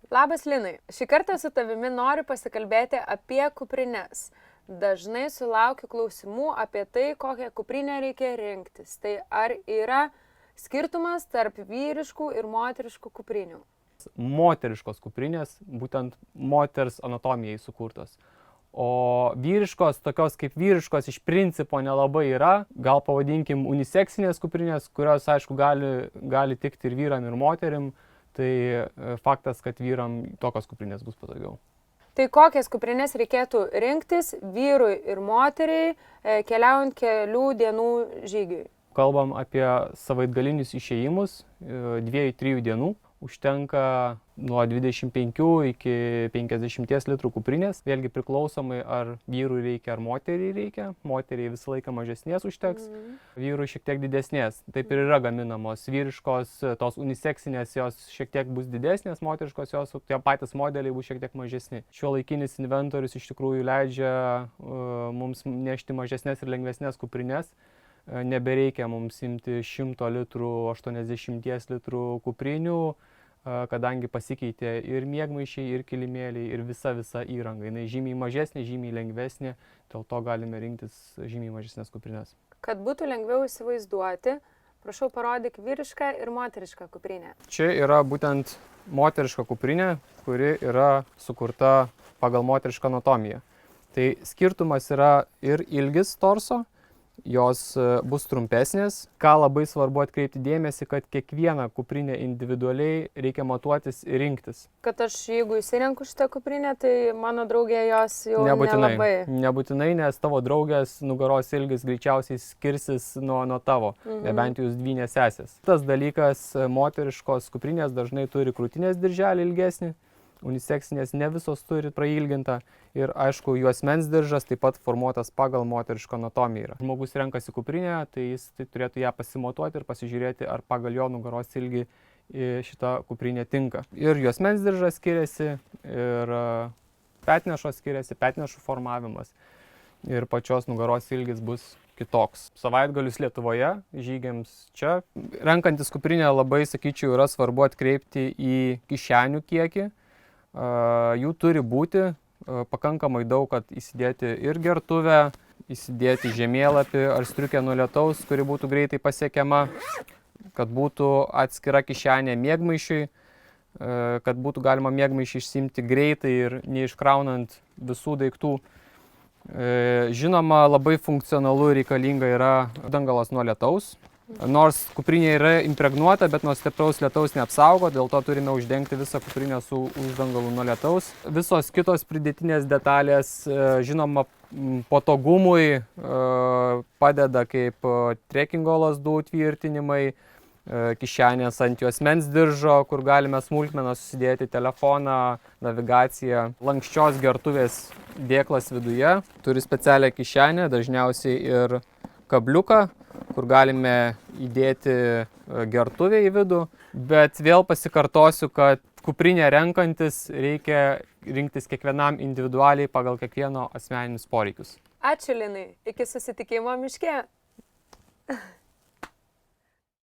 Labas Linai, šį kartą su tavimi noriu pasikalbėti apie kuprines. Dažnai sulaukiu klausimų apie tai, kokią kuprinę reikia rinktis. Tai ar yra skirtumas tarp vyriškų ir moteriškų kuprinių? Moteriškos kuprinės, būtent moters anatomijai sukurtos. O vyriškos, tokios kaip vyriškos, iš principo nelabai yra. Gal pavadinkim uniseksinės kuprinės, kurios, aišku, gali tikti ir vyram, ir moterim. Tai faktas, kad vyram tokios kuprinės bus patogiau. Tai kokias kuprinės reikėtų rinktis vyrui ir moteriai keliaujant kelių dienų žygiui? Kalbam apie savaitgalinius išėjimus 2-3 dienų. Užtenka nuo 25 iki 50 litrų kuprinės. Vėlgi priklausomai, ar vyrui reikia, ar moteriai reikia. Moteriai visą laiką mažesnės užteks, vyrui šiek tiek didesnės. Taip ir yra gaminamos. Vyriškos, tos uniseksinės, jos šiek tiek bus didesnės, moteriškos jos, tie patys modeliai bus šiek tiek mažesni. Šiuolaikinis inventorius iš tikrųjų leidžia mums nešti mažesnės ir lengvesnės kuprinės. Nebereikia mums imti 100 litrų, 80 litrų kuprinių, kadangi pasikeitė ir miegmaišiai, ir kilimėliai, ir visa įranga. Jis žymiai mažesnė, žymiai lengvesnė, dėl to galime rinktis žymiai mažesnės kuprinės. Kad būtų lengviau įsivaizduoti, prašau parodyk vyrišką ir moterišką kuprinę. Čia yra būtent moteriška kuprinė, kuri yra sukurta pagal moterišką anatomiją. Tai skirtumas yra ir ilgis torso. Jos bus trumpesnės. Ką labai svarbu atkreipti dėmesį, kad kiekvieną kuprinę individualiai reikia matuotis ir rinktis. Kad aš, jeigu įsirenku šitą kuprinę, tai mano draugė jos jau nelabai. Nebūtinai, nes tavo draugės nugaros ilgis greičiausiai skirsis nuo tavo, nebent jūs dvynės sesės. Tas dalykas, moteriškos kuprinės dažnai turi krūtinės dirželį ilgesnį. Uniseksinės ne visos turi prailgintą ir aišku, juosmens diržas taip pat formuotas pagal moterišką anatomiją. Žmogus renkasi kuprinę, tai jis turėtų ją pasimatuoti ir pasižiūrėti, ar pagal jo nugaros ilgį šita kuprinė tinka. Ir juosmens diržas skiriasi, ir petnešos skiriasi, petnešų formavimas ir pačios nugaros ilgis bus kitoks. Savaitgalius Lietuvoje, žygiams čia. Renkantis kuprinę labai, sakyčiau, yra svarbu atkreipti į kišenių kiekį. Jų turi būti pakankamai daug, kad įsidėti ir gertuvę, įsidėti žemėlapį ar striukę nuo lietaus, kuri būtų greitai pasiekiama, kad būtų atskira kišenė miegmaišiui, kad būtų galima miegmaišį išsiimti greitai ir neiškraunant visų daiktų. Žinoma, labai funkcionalu reikalinga yra dangalas nuo lietaus. Nors kuprinė yra impregnuota, bet nuo stipraus lietaus neapsaugo, dėl to turime uždengti visą kuprinę su uždangalu nuo lietaus. Visos kitos pridėtinės detalės, žinoma, patogumui padeda kaip trekingo lazdų tvirtinimai, kišenės ant juosmens diržo, kur galime smulkmeną susidėti telefoną, navigaciją. Lanksčios gertuvės dėklas viduje turi specialią kišenę, dažniausiai ir kabliuką, kur galime įdėti gertuvę į vidų, bet vėl pasikartosiu, kad kuprinę renkantis reikia rinktis kiekvienam individualiai pagal kiekvieno asmeninius poreikius. Ačiū Linai, iki susitikimo miške.